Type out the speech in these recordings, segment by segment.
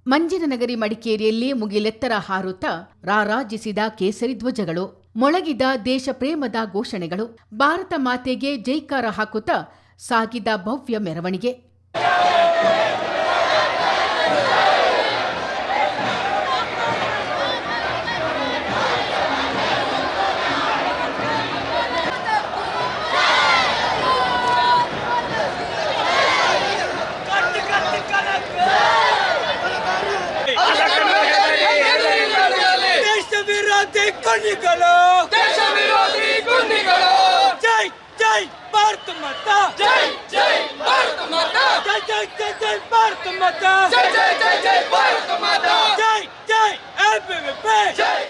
ಮಂಜಿನನಗರಿ ಮಡಿಕೇರಿಯಲ್ಲಿ ಮುಗಿಲೆತ್ತರ ಹಾರುತ್ತಾ ರಾರಾಜಿಸಿದ ಕೇಸರಿ ಧ್ವಜಗಳು, ಮೊಳಗಿದ ದೇಶ ಪ್ರೇಮದ ಘೋಷಣೆಗಳು, ಭಾರತ ಮಾತೆಗೆ ಜೈಕಾರ ಹಾಕುತ್ತಾ ಸಾಗಿದ ಭವ್ಯ ಮೆರವಣಿಗೆ. ಜೈ ಜೈ ಭಾರತ ಮಾತಾ, ಜೈ ಜೈ ಭಾರತ ಮಾತಾ, ಜೈ ಜೈ ಜೈ ಜೈ ಭಾರತ ಮಾತಾ, ಜೈ ಜೈ ಜೈ ಜೈ ಭಾರತ ಮಾತಾ, ಜೈ ಜೈ ಎಬಿವಿಪಿ, ಜೈ.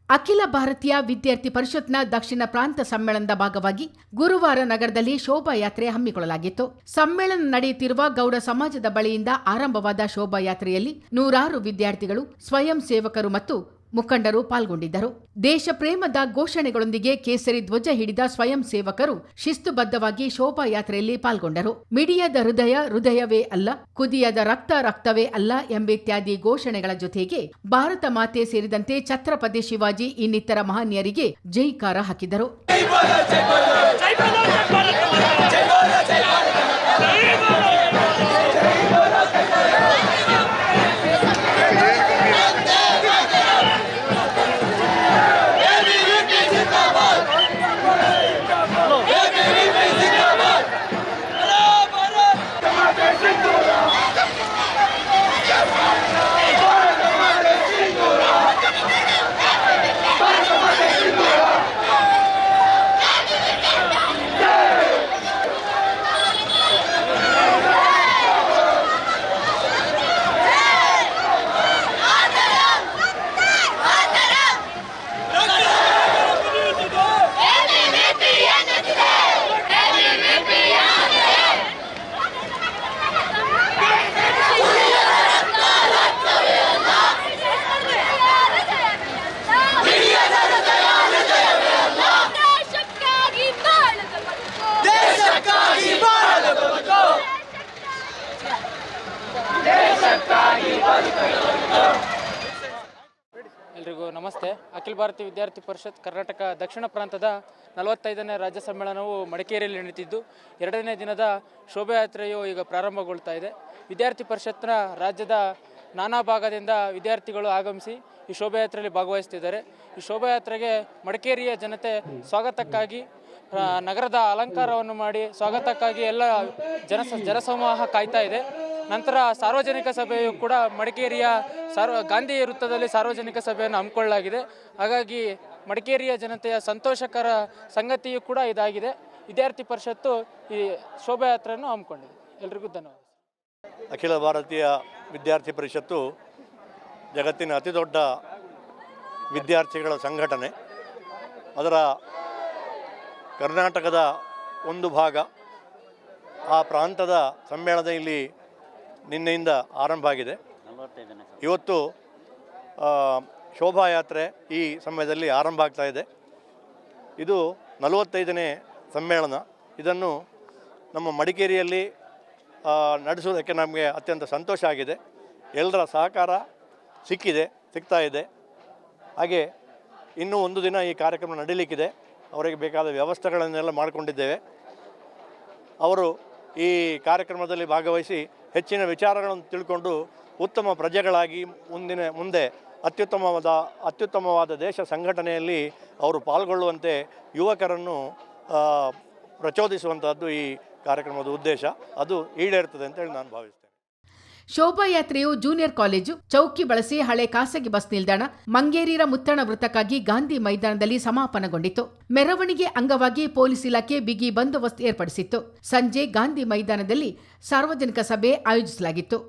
ಅಖಿಲ ಭಾರತೀಯ ವಿದ್ಯಾರ್ಥಿ ಪರಿಷತ್ನ ದಕ್ಷಿಣ ಪ್ರಾಂತ ಸಮ್ಮೇಳನದ ಭಾಗವಾಗಿ ಗುರುವಾರ ನಗರದಲ್ಲಿ ಶೋಭಾಯಾತ್ರೆ ಹಮ್ಮಿಕೊಳ್ಳಲಾಗಿತ್ತು. ಸಮ್ಮೇಳನ ನಡೆಯುತ್ತಿರುವ ಗೌಡ ಸಮಾಜದ ಬಳಿಯಿಂದ ಆರಂಭವಾದ ಶೋಭಾಯಾತ್ರೆಯಲ್ಲಿ ನೂರಾರು ವಿದ್ಯಾರ್ಥಿಗಳು, ಸ್ವಯಂ ಸೇವಕರು ಮತ್ತು ಮುಖಂಡರು ಪಾಲ್ಗೊಂಡಿದ್ದರು. ದೇಶ ಪ್ರೇಮದ ಘೋಷಣೆಗಳೊಂದಿಗೆ ಕೇಸರಿ ಧ್ವಜ ಹಿಡಿದ ಸ್ವಯಂ ಸೇವಕರು ಶಿಸ್ತುಬದ್ಧವಾಗಿ ಶೋಭಾಯಾತ್ರೆಯಲ್ಲಿ ಪಾಲ್ಗೊಂಡರು. ಮಿಡಿಯದ ಹೃದಯ ಹೃದಯವೇ ಅಲ್ಲ, ಕುದಿಯದ ರಕ್ತ ರಕ್ತವೇ ಅಲ್ಲ ಎಂಬಿತ್ಯಾದಿ ಘೋಷಣೆಗಳ ಜೊತೆಗೆ ಭಾರತ ಮಾತೆ ಸೇರಿದಂತೆ ಛತ್ರಪತಿ ಶಿವಾಜಿ ಇನ್ನಿತರ ಮಹನೀಯರಿಗೆ ಜೈಕಾರ ಹಾಕಿದರು. ಎಲ್ರಿಗೂ ನಮಸ್ತೆ. ಅಖಿಲ ಭಾರತೀಯ ವಿದ್ಯಾರ್ಥಿ ಪರಿಷತ್ ಕರ್ನಾಟಕ ದಕ್ಷಿಣ ಪ್ರಾಂತದ 45ನೇ ರಾಜ್ಯ ಸಮ್ಮೇಳನವು ಮಡಿಕೇರಿಯಲ್ಲಿ ನಡೆಯುತ್ತಿದ್ದು, 2ನೇ ದಿನದ ಶೋಭಾಯಾತ್ರೆಯು ಈಗ ಪ್ರಾರಂಭಗೊಳ್ತಾ ಇದೆ. ವಿದ್ಯಾರ್ಥಿ ಪರಿಷತ್ನ ರಾಜ್ಯದ ನಾನಾ ಭಾಗದಿಂದ ವಿದ್ಯಾರ್ಥಿಗಳು ಆಗಮಿಸಿ ಈ ಶೋಭಾಯಾತ್ರೆಯಲ್ಲಿ ಭಾಗವಹಿಸುತ್ತಿದ್ದಾರೆ. ಈ ಶೋಭಾಯಾತ್ರೆಗೆ ಮಡಿಕೇರಿಯ ಜನತೆ ಸ್ವಾಗತಕ್ಕಾಗಿ ನಗರದ ಅಲಂಕಾರವನ್ನು ಮಾಡಿ ಸ್ವಾಗತಕ್ಕಾಗಿ ಎಲ್ಲ ಜನಸಮೂಹ ಕಾಯ್ತಾ ಇದೆ. ನಂತರ ಸಾರ್ವಜನಿಕ ಸಭೆಯು ಕೂಡ ಮಡಿಕೇರಿಯ ಗಾಂಧಿ ವೃತ್ತದಲ್ಲಿ ಸಾರ್ವಜನಿಕ ಸಭೆಯನ್ನು ಹಮ್ಮಿಕೊಳ್ಳಲಾಗಿದೆ. ಹಾಗಾಗಿ ಮಡಿಕೇರಿಯ ಜನತೆಯ ಸಂತೋಷಕರ ಸಂಗತಿಯೂ ಕೂಡ ಇದಾಗಿದೆ. ವಿದ್ಯಾರ್ಥಿ ಪರಿಷತ್ತು ಈ ಶೋಭಾಯಾತ್ರೆಯನ್ನು ಹಮ್ಮಿಕೊಂಡಿದೆ. ಎಲ್ರಿಗೂ ಧನ್ಯವಾದ. ಅಖಿಲ ಭಾರತೀಯ ವಿದ್ಯಾರ್ಥಿ ಪರಿಷತ್ತು ಜಗತ್ತಿನ ಅತಿ ದೊಡ್ಡ ವಿದ್ಯಾರ್ಥಿಗಳ ಸಂಘಟನೆ. ಅದರ ಕರ್ನಾಟಕದ ಒಂದು ಭಾಗ, ಆ ಪ್ರಾಂತದ ಸಮ್ಮೇಳನ ಇಲ್ಲಿ ನಿನ್ನೆಯಿಂದ ಆರಂಭ ಆಗಿದೆ. ಇವತ್ತು ಶೋಭಾಯಾತ್ರೆ ಈ ಸಮಯದಲ್ಲಿ ಆರಂಭ ಆಗ್ತಾ ಇದೆ. ಇದು 45ನೇ ಸಮ್ಮೇಳನ. ಇದನ್ನು ನಮ್ಮ ಮಡಿಕೇರಿಯಲ್ಲಿ ನಡೆಸುವುದಕ್ಕೆ ನಮಗೆ ಅತ್ಯಂತ ಸಂತೋಷ ಆಗಿದೆ. ಎಲ್ಲರ ಸಹಕಾರ ಸಿಗ್ತಾ ಇದೆ. ಹಾಗೆ ಇನ್ನೂ ಒಂದು ದಿನ ಈ ಕಾರ್ಯಕ್ರಮ ನಡೀಲಿಕ್ಕಿದೆ. ಅವರಿಗೆ ಬೇಕಾದ ವ್ಯವಸ್ಥೆಗಳನ್ನೆಲ್ಲ ಮಾಡಿಕೊಂಡಿದ್ದೇವೆ. ಅವರು ಈ ಕಾರ್ಯಕ್ರಮದಲ್ಲಿ ಭಾಗವಹಿಸಿ ಹೆಚ್ಚಿನ ವಿಚಾರಗಳನ್ನು ತಿಳ್ಕೊಂಡು ಉತ್ತಮ ಪ್ರಜೆಗಳಾಗಿ ಮುಂದೆ ಅತ್ಯುತ್ತಮವಾದ ದೇಶ ಸಂಘಟನೆಯಲ್ಲಿ ಅವರು ಪಾಲ್ಗೊಳ್ಳುವಂತೆ ಯುವಕರನ್ನು ಪ್ರಚೋದಿಸುವಂಥದ್ದು ಈ ಕಾರ್ಯಕ್ರಮದ ಉದ್ದೇಶ. ಅದು ಈಡೇರ್ತದೆ ಅಂತೇಳಿ ನಾನು ಭಾವಿಸ್ತೇನೆ. ಶೋಭಾಯಾತ್ರೆಯು ಜೂನಿಯರ್ ಕಾಲೇಜು ಚೌಕಿ ಬಳಸಿ ಹಳೆ ಖಾಸಗಿ ಬಸ್ ನಿಲ್ದಾಣ ಮಂಗೇರಿರ ಮುತ್ತಣ ವೃತ್ತಕ್ಕಾಗಿ ಗಾಂಧಿ ಮೈದಾನದಲ್ಲಿ ಸಮಾಪನಗೊಂಡಿತು. ಮೆರವಣಿಗೆ ಅಂಗವಾಗಿ ಪೊಲೀಸ್ ಇಲಾಖೆ ಬಿಗಿ ಬಂದೋಬಸ್ತ್ ಏರ್ಪಡಿಸಿತ್ತು. ಸಂಜೆ ಗಾಂಧಿ ಮೈದಾನದಲ್ಲಿ ಸಾರ್ವಜನಿಕ ಸಭೆ ಆಯೋಜಿಸಲಾಗಿತ್ತು.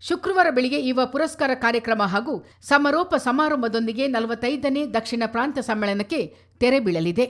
ಶುಕ್ರವಾರ ಬೆಳಿಗ್ಗೆ ಯುವ ಪುರಸ್ಕಾರ ಕಾರ್ಯಕ್ರಮ ಹಾಗೂ ಸಮಾರೋಪ ಸಮಾರಂಭದೊಂದಿಗೆ 45ನೇ ದಕ್ಷಿಣ ಪ್ರಾಂತ ಸಮ್ಮೇಳನಕ್ಕೆ ತೆರೆ ಬೀಳಲಿದೆ.